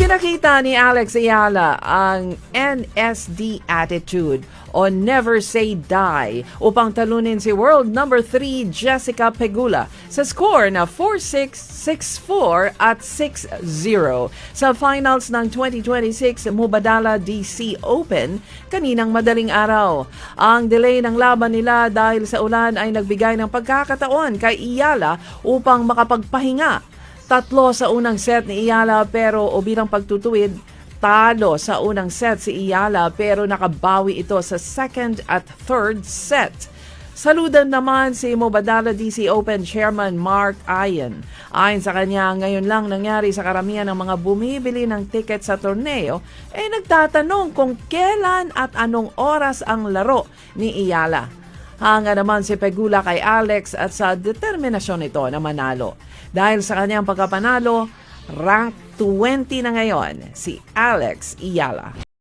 Ipinakita ni Alex Ayala ang NSD attitude o Never Say Die upang talunin si world number 3 Jessica Pegula sa score na 4-6, 6-4 at 6-0 sa finals ng 2026 Mubadala DC Open kaninang madaling araw. Ang delay ng laban nila dahil sa ulan ay nagbigay ng pagkakataon kay Ayala upang makapagpahinga. 3 sa unang set ni Ayala pero bilang pagtutuwid, talo sa unang set si Ayala pero nakabawi ito sa second at third set. Saludan naman si Mubadala DC Open Chairman Mark Ayan. Ayon sa kanya, ngayon lang nangyari sa karamihan ng mga bumibili ng ticket sa torneo nagtatanong kung kailan at anong oras ang laro ni Ayala. Hanga naman si Pegula kay Alex at sa determinasyon nito na manalo. Dahil sa kanyang pagkapanalo, rank 20 na ngayon si Alex Ayala.